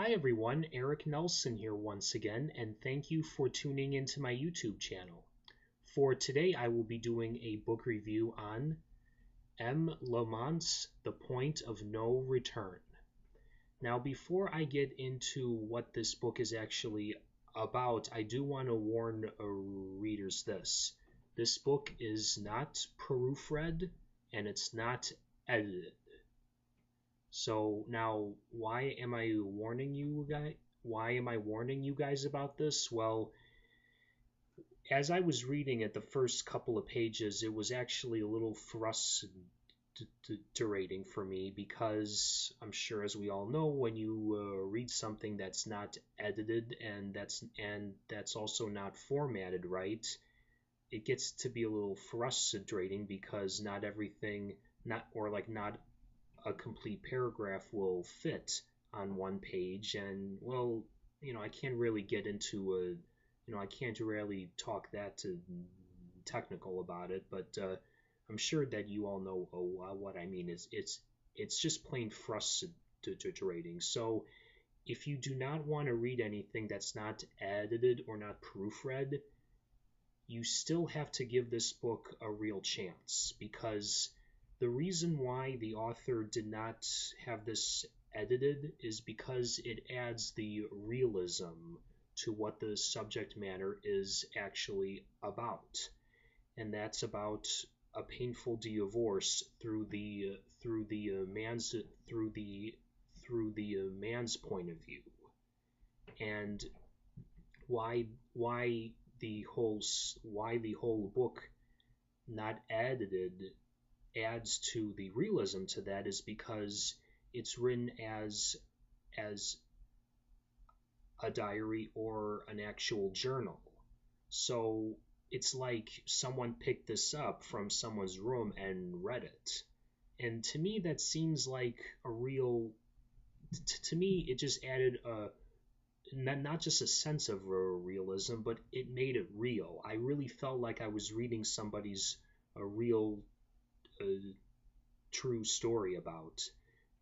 Hi everyone, Eric Nelson here once again, and thank you for tuning into my YouTube channel. For today, I will be doing a book review on Mont's The Point of No Return. Now, before I get into what this book is actually about, I do want to warn readers this. This book is not proofread, and it's not edited. So now, why am I warning you guys? Why am I warning you guys about this? Well, as I was reading it, the first couple of pages, it was actually a little frustrating for me because I'm sure, as we all know, when you read something that's not edited and that's also not formatted right, it gets to be a little frustrating because not everything, not a complete paragraph will fit on one page. And well, I can't really get into I can't really talk that technical about it, but I'm sure that you all know what I mean. It's just plain frustrating. So if you do not want to read anything that's not edited or not proofread, you still have to give this book a real chance, because the reason why the author did not have this edited is because it adds the realism to what the subject matter is actually about. And that's about a painful divorce through the man's point of view. And why the whole book not edited adds to the realism to that is because it's written as a diary or an actual journal. So it's like someone picked this up from someone's room and read it. And to me, that seems like a real. To me, it just added a not just a sense of realism, but it made it real. I really felt like I was reading somebody's a real true story about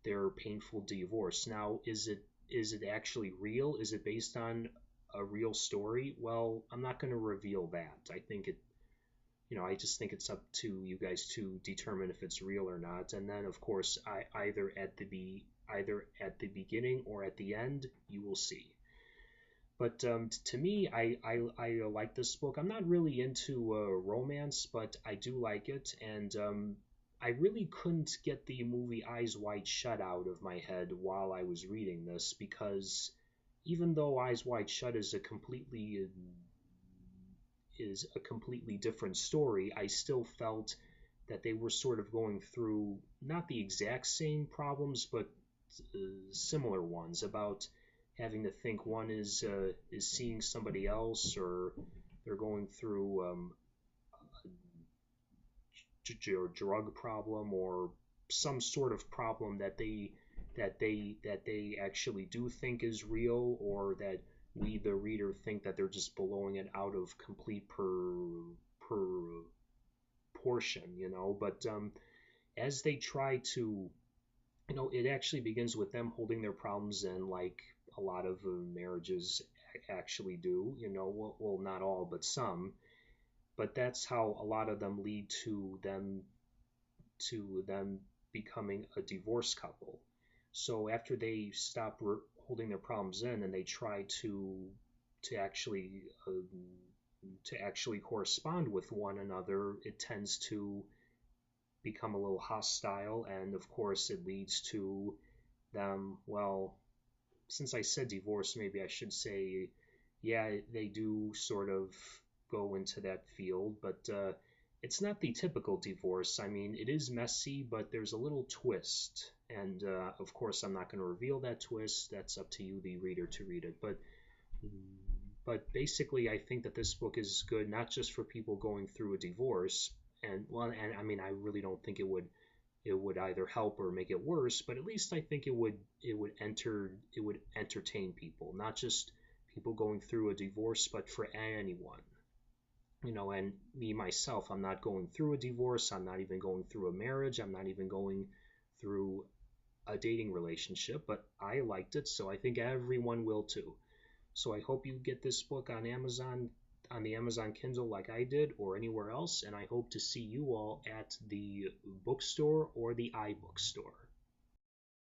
their painful divorce. Now, is it actually real? Is it based on a real story? Well, I'm not going to reveal that. I just think it's up to you guys to determine if it's real or not. And then, of course, either at the beginning or at the end, you will see. But to me, I like this book. I'm not really into romance, but I do like it. And I really couldn't get the movie Eyes Wide Shut out of my head while I was reading this, because even though Eyes Wide Shut is a completely different story, I still felt that they were sort of going through not the exact same problems, but similar ones, about having to think one is seeing somebody else, or they're going through a drug problem or some sort of problem that they actually do think is real, or that we the reader think that they're just blowing it out of complete proportion, but as they try to, it actually begins with them holding their problems in, like a lot of marriages actually do, well, not all, but some. But that's how a lot of them lead to them becoming a divorced couple. So after they stop holding their problems in and they try to actually correspond with one another, it tends to become a little hostile, and of course it leads to them, well, since I said divorce, maybe I should say, yeah, they do sort of go into that field, but it's not the typical divorce. I mean, it is messy, but there's a little twist, and of course I'm not going to reveal that twist. That's up to you, the reader, to read it. But basically, I think that this book is good not just for people going through a divorce, and I mean, I really don't think it would either help or make it worse, but at least I think it would entertain people, not just people going through a divorce, but for anyone. And me myself, I'm not going through a divorce, I'm not even going through a marriage, I'm not even going through a dating relationship, but I liked it, so I think everyone will too. So I hope you get this book on Amazon, on the Amazon Kindle like I did, or anywhere else, and I hope to see you all at the bookstore or the iBookstore.